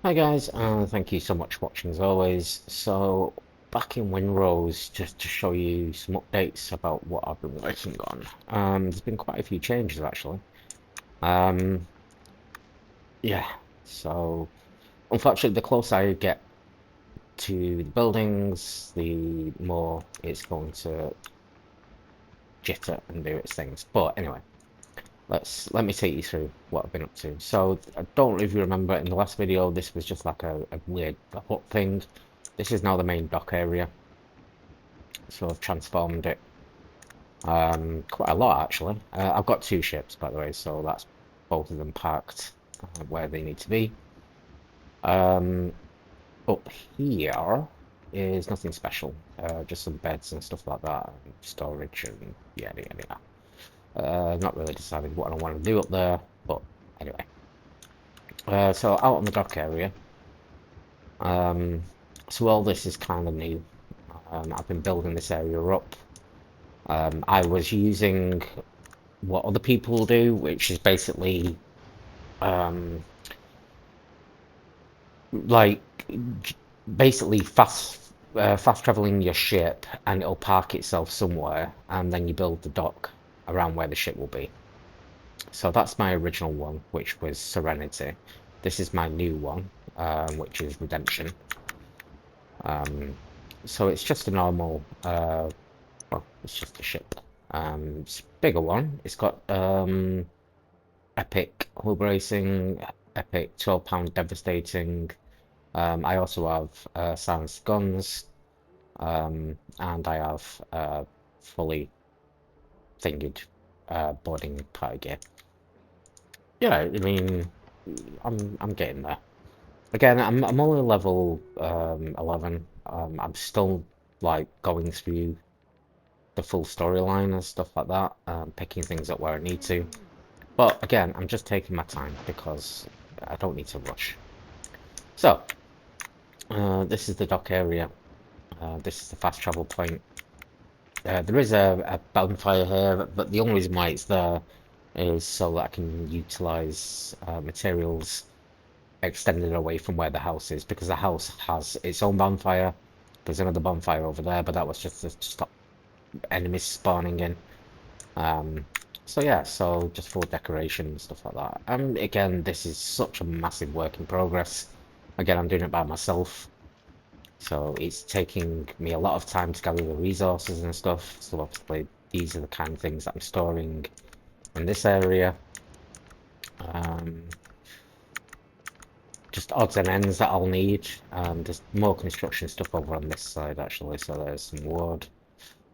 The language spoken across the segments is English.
Hi guys, thank you so much for watching as always. So, back in Windrose, just to show you some updates about what I've been working on. There's been quite a few changes actually. Um, yeah, so unfortunately the closer I get to the buildings, the more it's going to jitter and do its things. But anyway, let me take you through what I've been up to. So I don't know if you remember in the last video, this was just like a weird hut thing. This is now the main dock area, so I've transformed it quite a lot actually. I've got two ships by the way, so that's both of them parked where they need to be. Um, Up here is nothing special, just some beds and stuff like that, and storage and yada yada yada. Not really decided what I want to do up there, but anyway. So out on the dock area, um, so all this is kind of new. I've been building this area up. I was using what other people do, which is basically um, like basically fast traveling your ship, and it'll park itself somewhere, and then you build the dock around where the ship will be. So that's my original one, which was Serenity. This is my new one, which is Redemption. Um, so it's just a normal, well, it's just a ship. It's a bigger one. It's got epic hull bracing, epic 12-pound devastating. I also have silenced guns, and I have fully thingied boarding party gear. Yeah, I mean, I'm getting there. Again, I'm only level 11. I'm still like going through the full storyline and stuff like that, picking things up where I need to. But again, I'm just taking my time because I don't need to rush. So, this is the dock area. This is the fast travel point. There is a bonfire here, but the only reason why it's there is so that I can utilize materials extended away from where the house is, because the house has its own bonfire. There's another bonfire over there, but that was just to stop enemies spawning in. Um, so yeah, so just for decoration and stuff like that. And again, this is such a massive work in progress. Again, I'm doing it by myself, so it's taking me a lot of time to gather the resources and stuff. So obviously, these are the kind of things that I'm storing in this area. Um, just odds and ends that I'll need. There's more construction stuff over on this side actually, so there's some wood,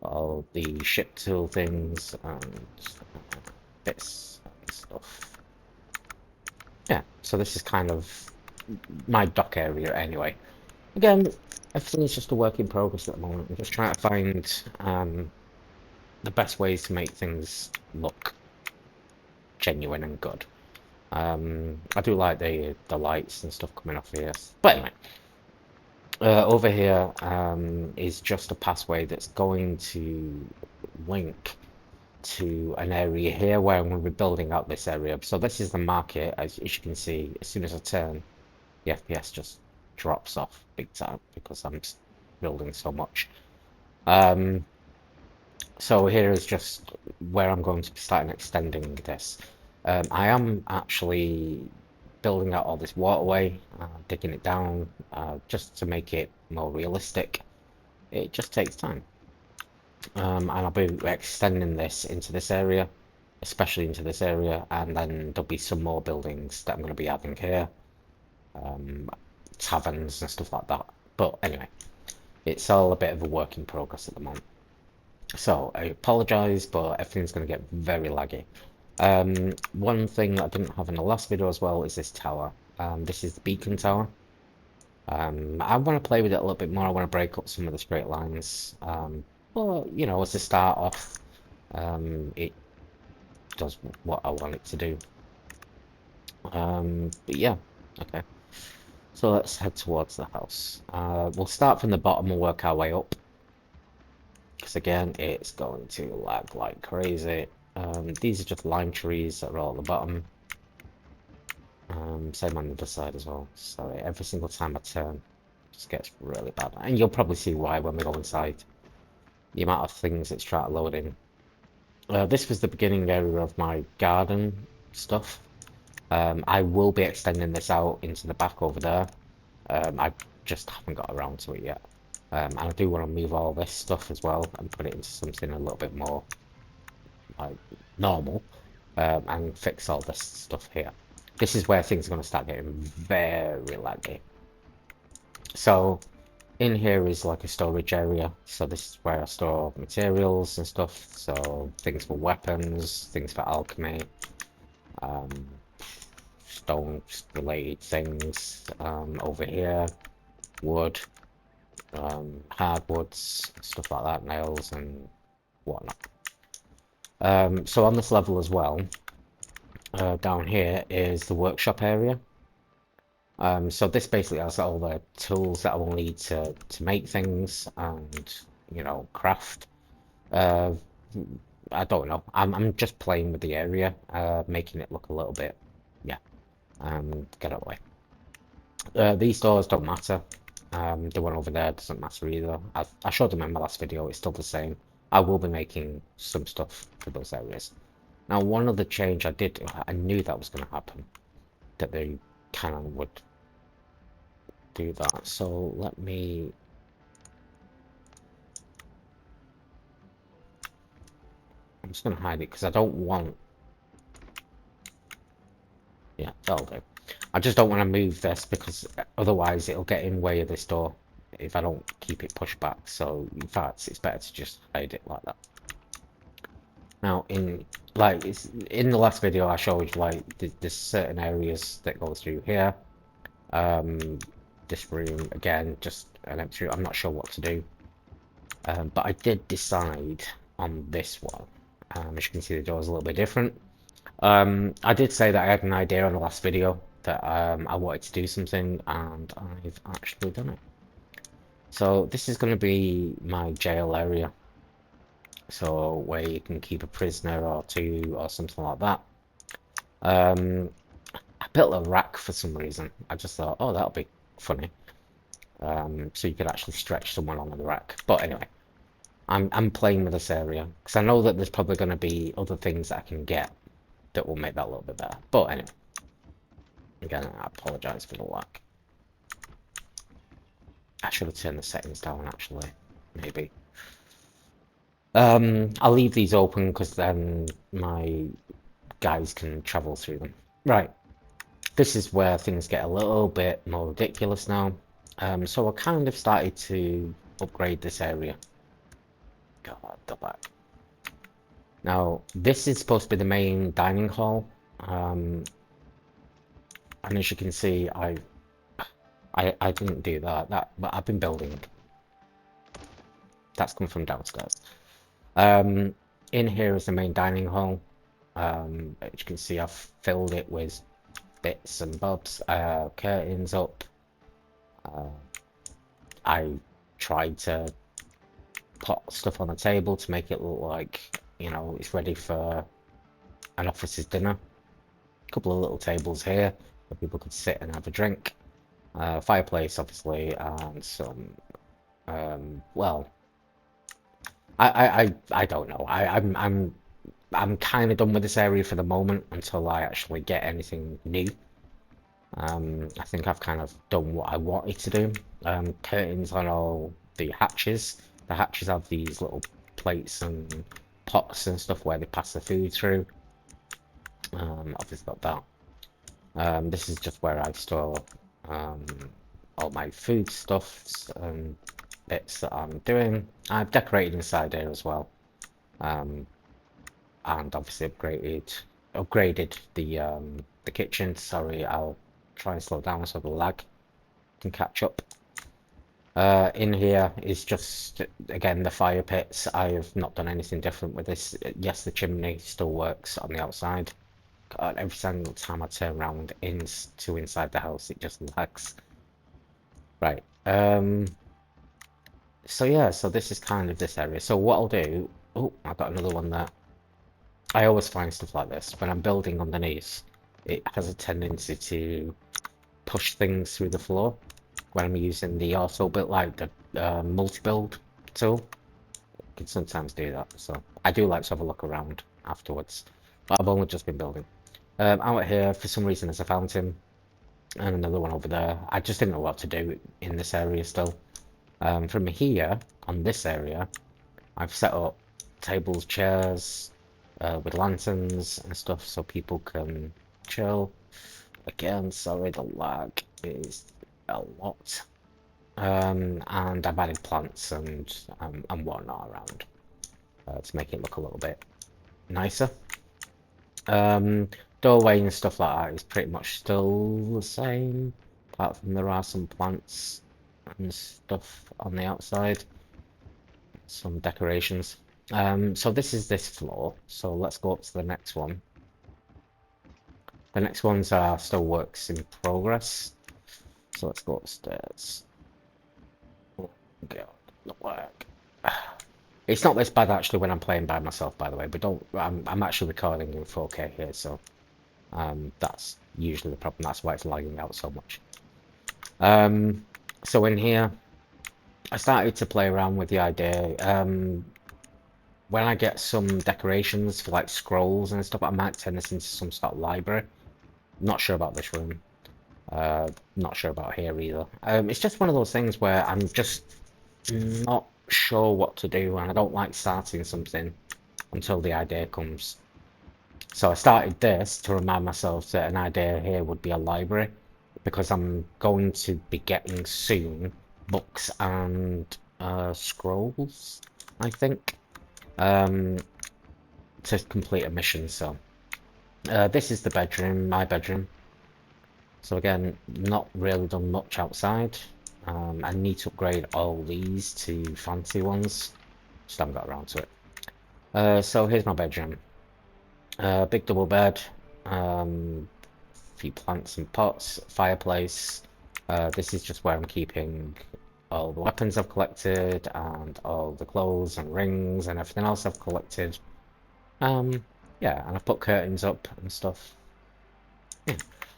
all the ship tool things, and bits and stuff. Yeah, so this is kind of my dock area anyway. Again, everything is just a work in progress at the moment. I'm just trying to find the best ways to make things look genuine and good. I do like the lights and stuff coming off here. But anyway, over here is just a passway that's going to link to an area here where I'm going to be building out this area. So this is the market, as you can see. As soon as I turn, the FPS just drops off big time because I'm building so much. Um, so here is just where I'm going to be starting extending this. I am actually building out all this waterway, digging it down, just to make it more realistic. It just takes time. And I'll be extending this into this area, especially into this area, and then there'll be some more buildings that I'm going to be adding here, um, taverns and stuff like that. But anyway, it's all a bit of a work in progress at the moment. So I apologise, but everything's going to get very laggy. One thing that I didn't have in the last video as well is this tower. This is the beacon tower. I want to play with it a little bit more. I want to break up some of the straight lines. Well, you know, as a start off, it does what I want it to do. But yeah, okay. So let's head towards the house. We'll start from the bottom and work our way up. Because again, it's going to lag like crazy. These are just lime trees that are all at the bottom. Same on the other side as well. So every single time I turn, it just gets really bad. And you'll probably see why when we go inside. The amount of things it's trying to load in. This was the beginning area of my garden stuff. I will be extending this out into the back over there. I just haven't got around to it yet. And I do want to move all this stuff as well and put it into something a little bit more like normal, and fix all this stuff here. This is where things are going to start getting very laggy. So in here is like a storage area. So this is where I store materials and stuff. So things for weapons, things for alchemy, um, stone related things. Over here, wood, hardwoods, stuff like that, nails and whatnot. So on this level as well, down here is the workshop area. So this basically has all the tools that I will need to make things and, you know, craft. I don't know. I'm just playing with the area, making it look a little bit, yeah. Get away. These doors don't matter. The one over there doesn't matter either. I showed them in my last video. It's still the same. I will be making some stuff for those areas. Now, one other change I did, I knew that was going to happen, that they kind of would do that. So let me... I'm just going to hide it because I don't want... Yeah, that'll do. I just don't want to move this because otherwise it'll get in way of this door if I don't keep it pushed back. So in fact, it's better to just hide it like that. Now, in the last video, I showed you like there's certain areas that go through here. This room again, just an empty room. I'm not sure what to do, but I did decide on this one. As you can see, the door is a little bit different. I did say that I had an idea on the last video that I wanted to do something, and I've actually done it. So this is going to be my jail area. So where you can keep a prisoner or two or something like that. I built a rack for some reason. I just thought, oh, that'll be funny. So you could actually stretch someone on the rack. But anyway, I'm playing with this area because I know that there's probably going to be other things that I can get that will make that a little bit better. But anyway, again, I apologize for the lag. I should have turned the settings down actually, maybe. I'll leave these open because then my guys can travel through them. Right, this is where things get a little bit more ridiculous now. So I kind of started to upgrade this area. God, the back. Now, this is supposed to be the main dining hall. And as you can see, I didn't do that. But I've been building. That's come from downstairs. In here is the main dining hall. As you can see, I've filled it with bits and bobs. Curtains up. I tried to put stuff on the table to make it look like, you know, it's ready for an officer's dinner. A couple of little tables here where people could sit and have a drink. Fireplace, obviously, and some, well, I don't know. I'm kind of done with this area for the moment until I actually get anything new. I think I've kind of done what I wanted to do. Curtains on all the hatches. The hatches have these little plates and pots and stuff where they pass the food through. Obviously got that. This is just where I store all my food stuffs and bits that I'm doing. I've decorated inside here as well, and obviously upgraded the kitchen. Sorry, I'll try and slow down so the lag can catch up. In here is just again the fire pits. I have not done anything different with this. Yes, the chimney still works on the outside. God, every single time I turn around inside the house, it just lags. Right. So yeah, so this is kind of this area. So what I'll do... Oh, I've got another one there. I always find stuff like this when I'm building underneath. it has a tendency to push things through the floor when I'm using the auto build, like the multi-build tool. It can sometimes do that, so I do like to have a look around afterwards. But I've only just been building. Out here, for some reason, there's a fountain and another one over there. I just didn't know what to do in this area still. From here, on this area, I've set up tables, chairs, with lanterns and stuff so people can chill. Again, sorry, the lag is a lot. And I've added plants and whatnot around to make it look a little bit nicer. Doorway and stuff like that is pretty much still the same, apart from there are some plants and stuff on the outside, some decorations. So this is this floor, so let's go up to the next one. The next ones are still works in progress, so let's go upstairs. Oh god, the lag. It's not this bad actually when I'm playing by myself, by the way, but don't, I'm actually recording in 4K here, so that's usually the problem. That's why it's lagging out so much. So in here, I started to play around with the idea. When I get some decorations for like scrolls and stuff, I might turn this into some sort of library. Not sure about this room. Not sure about here either. It's just one of those things where I'm just not sure what to do, and I don't like starting something until the idea comes. So I started this to remind myself that an idea here would be a library, because I'm going to be getting soon books and scrolls, I think, to complete a mission. So this is the bedroom, my bedroom. So again, not really done much outside. I need to upgrade all these to fancy ones. Just haven't got around to it. So here's my bedroom. Big double bed. Few plants and pots. Fireplace. This is just where I'm keeping all the weapons I've collected and all the clothes and rings and everything else I've collected. Yeah, and I've put curtains up and stuff. Yeah.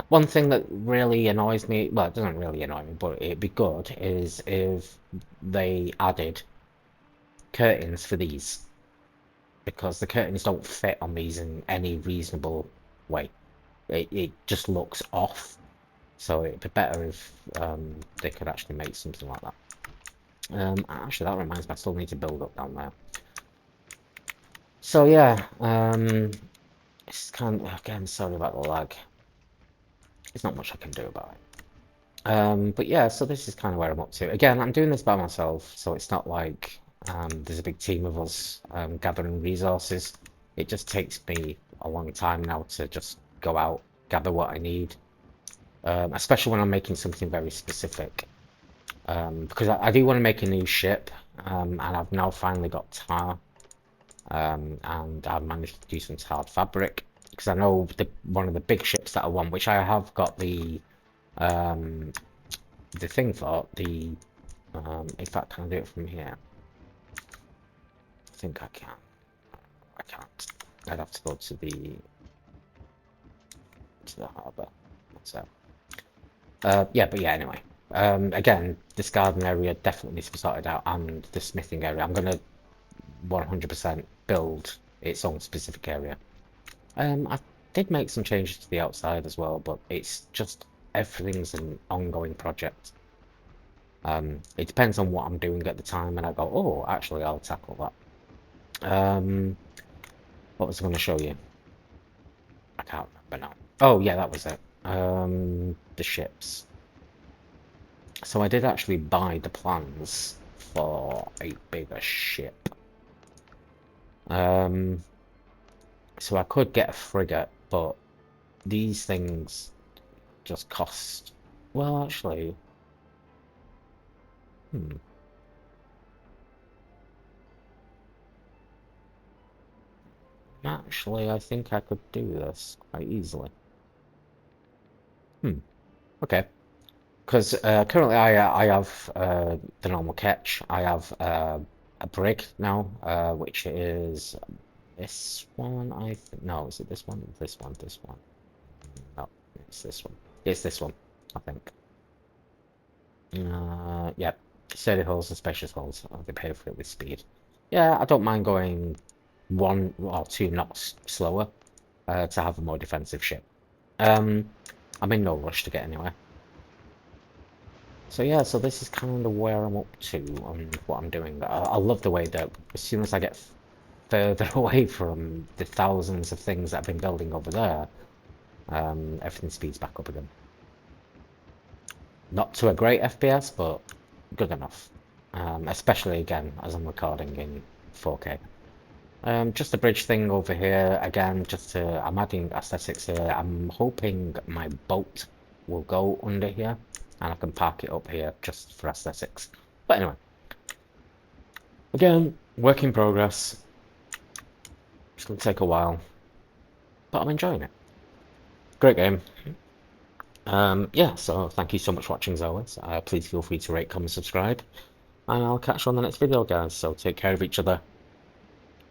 One thing that really annoys me, well, it doesn't really annoy me, but it'd be good, is if they added curtains for these, because the curtains don't fit on these in any reasonable way. It just looks off, so it'd be better if they could actually make something like that. Actually, that reminds me, I still need to build up down there. So yeah, it's kind of, again, sorry about the lag. There's not much I can do about it. But yeah, so this is kind of where I'm up to. Again, I'm doing this by myself, so it's not like there's a big team of us gathering resources. It just takes me a long time now to just go out, gather what I need, especially when I'm making something very specific. Because I do want to make a new ship, and I've now finally got tar, and I've managed to do some tarred fabric. Because I know one of the big ships that I want, which I have got the thing for, in fact, can I do it from here? I think I can. I can't. I'd have to go to the harbour. What's that? Yeah, but yeah, anyway. Again, this garden area definitely needs to be sorted out, and the smithing area. I'm going to 100% build its own specific area. I did make some changes to the outside as well, but it's just everything's an ongoing project. It depends on what I'm doing at the time, and I go, oh, actually, I'll tackle that. What was I going to show you? I can't remember now. Oh, yeah, that was it. The ships. So I did actually buy the plans for a bigger ship. So I could get a frigate, but these things just cost... Well, actually... Actually, I think I could do this quite easily. Okay. Because currently I have the normal catch. I have a brig now, which is this one, I think. No, is it this one? This one, this one. No, It's this one. It's this one, I think. Yeah. Sturdy hulls and spacious hulls. They pay for it with speed. Yeah, I don't mind going 1 or 2 knots slower to have a more defensive ship. I'm in no rush to get anywhere. So yeah, so this is kind of where I'm up to and what I'm doing. I love the way that as soon as I get further away from the thousands of things that I've been building over there, everything speeds back up again. Not to a great FPS, but good enough. Especially again, as I'm recording in 4K. Just a bridge thing over here, again, I'm adding aesthetics here. I'm hoping my boat will go under here, and I can park it up here just for aesthetics. But anyway, again, work in progress. It's going to take a while, but I'm enjoying it. Great game. Yeah, so thank you so much for watching as always. Please feel free to rate, comment, subscribe, and I'll catch you on the next video, guys. So take care of each other,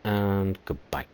and goodbye.